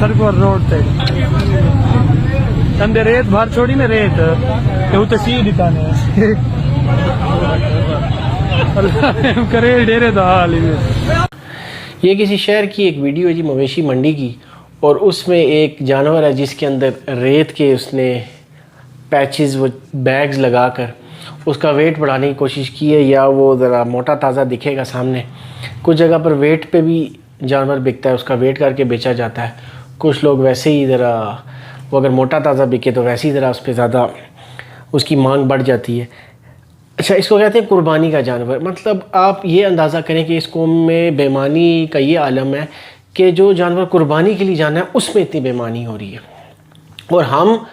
सरकोर road ते तंदे रेत बाहर छोड़ी ने रेत ते उते सी दिखाने अल्लाह करे डेरे दा हाल ही। ये किसी शहर की एक वीडियो है जी, मवेशी मंडी की, और उसमें एक जानवर है जिसके अंदर रेत के उसने पैचेस वो बैग्स लगाकर उसका वेट बढ़ाने की कोशिश की है, या वो ज़रा मोटा ताज़ा दिखेगा सामने। कुछ जगह पर वेट पे भी जानवर बिकता है, उसका वेट करके बेचा जाता है। कुछ लोग वैसे ही ज़रा वो अगर मोटा ताज़ा बिके तो वैसे ही ज़रा उस पर ज़्यादा उसकी मांग बढ़ जाती है। अच्छा, इसको कहते हैं कुर्बानी का जानवर। मतलब आप ये अंदाज़ा करें कि इस कौम में बेईमानी का ये आलम है कि जो जानवर कुर्बानी के लिए जाना है उसमें इतनी बेईमानी हो रही है, और हम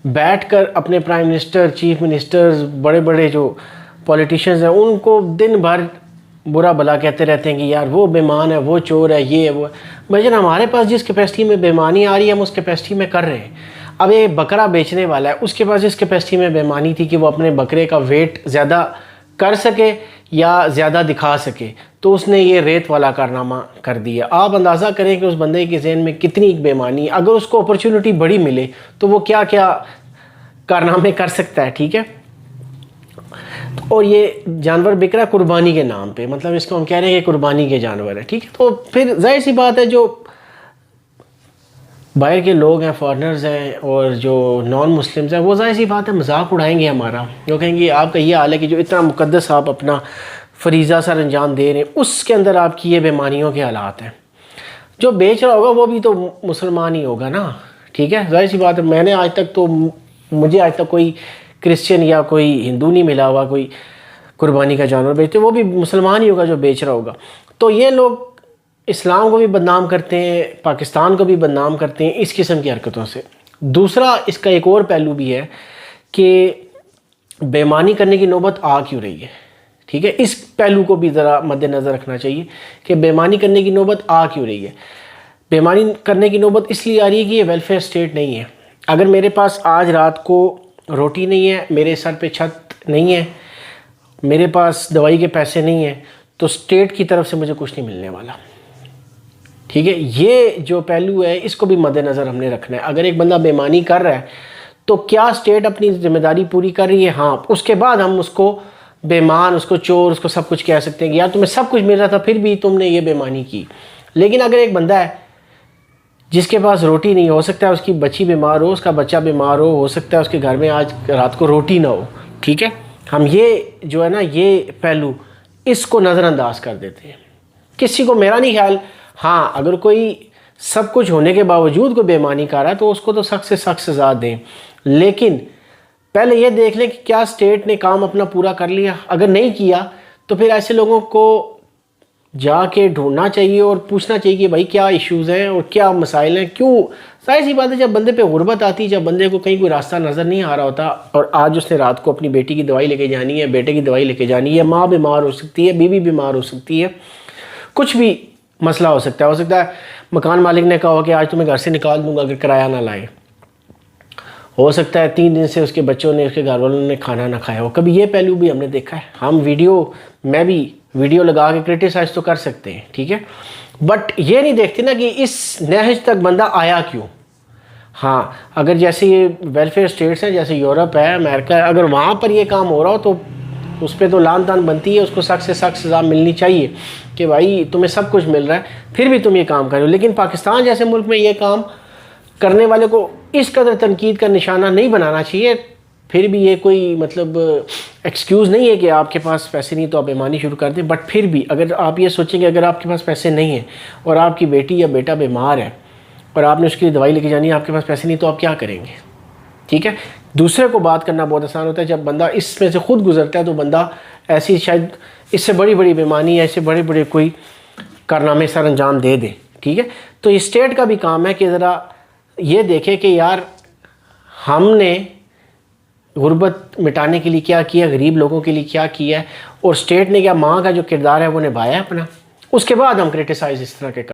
बैठकर अपने प्राइम मिनिस्टर, चीफ मिनिस्टर्स, बड़े बड़े जो पॉलिटिशियंस हैं उनको दिन भर बुरा भला कहते रहते हैं कि यार वो बेईमान है, वो चोर है, ये है वो है। भाईजान, हमारे पास जिस कैपेसिटी में बेईमानी आ रही है हम उस कैपेसिटी में कर रहे हैं। अब ये बकरा बेचने वाला है, उसके पास जिस कैपेसिटी में बेईमानी थी कि वो अपने बकरे का वेट ज़्यादा कर सके या ज़्यादा दिखा सके, तो उसने ये रेत वाला कारनामा कर दिया। आप अंदाज़ा करें कि उस बंदे के ज़हन में कितनी बेईमानी, अगर उसको अपॉर्चुनिटी बड़ी मिले तो वो क्या क्या कारनामे कर सकता है। ठीक है, और ये जानवर बिक रहा है कुर्बानी के नाम पे, मतलब इसको हम कह रहे हैं कि कुर्बानी के जानवर है। ठीक है, तो फिर जाहिर सी बात है जो बाहर के लोग हैं, फॉरेनर्स हैं, और जो नॉन मुस्लिम्स हैं, वो जाहिर सी बात है मजाक उड़ाएंगे हमारा। वो कहेंगे आपका ये हाल है कि जो इतना मुकद्दस आप अपना फरीज़ा सर अंजाम दे रहे हैं उसके अंदर आपकी ये बेईमानियों के हालात हैं। जो बेच रहा होगा वो भी तो मुसलमान ही होगा ना। ठीक है, जाहिर सी बात है, मुझे आज तक कोई क्रिश्चियन या कोई हिंदू नहीं मिला हुआ कोई कुर्बानी का जानवर बेचते, वो भी मुसलमान ही होगा जो बेच रहा होगा। तो ये लोग इस्लाम को भी बदनाम करते हैं, पाकिस्तान को भी बदनाम करते हैं इस किस्म की हरकतों से। दूसरा इसका एक और पहलू भी है कि बेईमानी करने की नौबत आ क्यों रही है। ठीक है, इस पहलू को भी ज़रा मद्देनज़र रखना चाहिए कि बेईमानी करने की नौबत आ क्यों रही है। बेईमानी करने की नौबत इसलिए आ रही है कि ये वेलफेयर स्टेट नहीं है। अगर मेरे पास आज रात को रोटी नहीं है, मेरे सर पे छत नहीं है, मेरे पास दवाई के पैसे नहीं हैं, तो स्टेट की तरफ से मुझे कुछ नहीं मिलने वाला। ठीक है, ये जो पहलू है इसको भी मद्देनज़र हमने रखना है। अगर एक बंदा बेईमानी कर रहा है तो क्या स्टेट अपनी जिम्मेदारी पूरी कर रही है? हाँ, उसके बाद हम उसको बेईमान, उसको चोर, उसको सब कुछ कह सकते हैं कि यार तुम्हें सब कुछ मिल रहा था फिर भी तुमने ये बेईमानी की। लेकिन अगर एक बंदा है जिसके पास रोटी नहीं, हो सकता है उसकी बच्ची बीमार हो, उसका बच्चा बीमार हो सकता है उसके घर में आज रात को रोटी ना हो। ठीक है, हम ये जो है ना ये पहलू इसको नज़रअंदाज कर देते हैं। किसी को, मेरा नहीं ख्याल, हाँ अगर कोई सब कुछ होने के बावजूद कोई बेईमानी कर रहा है तो उसको तो सख्त से सख्त सज़ा दें, लेकिन पहले ये देख लें कि क्या स्टेट ने काम अपना पूरा कर लिया। अगर नहीं किया तो फिर ऐसे लोगों को जाके ढूंढना चाहिए और पूछना चाहिए कि भाई क्या इश्यूज़ हैं और क्या मसाइल हैं, क्यों। जाहिर सी बात है जब बंदे पे गुर्बत आती है, जब बंदे को कहीं कोई रास्ता नज़र नहीं आ रहा होता, और आज उसने रात को अपनी बेटी की दवाई लेके जानी है, बेटे की दवाई लेके जानी है, माँ बीमार हो सकती है, बीवी बीमार हो सकती है, कुछ भी मसला हो सकता है मकान मालिक ने कहा हो कि आज तुम्हें घर से निकाल दूंगा अगर किराया ना लाए। हो सकता है 3 दिन से उसके बच्चों ने, उसके घर वालों ने खाना ना खाया हो। कभी ये पहलू भी हमने देखा है। मैं भी वीडियो लगा के क्रिटिसाइज तो कर सकते हैं, ठीक है, बट ये नहीं देखते ना कि इस नहज तक बंदा आया क्यों। हाँ, अगर जैसे ये वेलफेयर स्टेट्स हैं, जैसे यूरोप है, अमेरिका है, अगर वहाँ पर ये काम हो रहा हो तो उस पर तो लान तान बनती है, उसको सख्त से सख्त सज़ा मिलनी चाहिए कि भाई तुम्हें सब कुछ मिल रहा है फिर भी तुम ये काम कर रहे हो। लेकिन पाकिस्तान जैसे मुल्क में ये काम करने वाले को इस कदर तनकीद का निशाना नहीं बनाना चाहिए। फिर भी ये कोई मतलब एक्सक्यूज़ नहीं है कि आपके पास पैसे नहीं तो आप बेईमानी शुरू कर दें, बट फिर भी अगर आप ये सोचेंगे अगर आपके पास पैसे नहीं हैं और आपकी बेटी या बेटा बीमार है और आपने उसके लिए दवाई लेके जानी है, आपके पास पैसे नहीं तो आप क्या करेंगे। ठीक है, दूसरे को बात करना बहुत आसान होता है, जब बंदा इसमें से खुद गुजरता है तो बंदा ऐसी शायद इससे बड़ी बड़ी बेईमानी, ऐसे बड़े बड़े कोई कारनामे सर अंजाम दे दे। ठीक है, तो ये स्टेट का भी काम है कि ज़रा ये देखे कि यार हमने गुर्बत मिटाने के लिए क्या किया, गरीब लोगों के लिए क्या किया है, और स्टेट ने क्या माँ का जो किरदार है वो निभाया है अपना। उसके बाद हम क्रिटिसाइज़ इस तरह के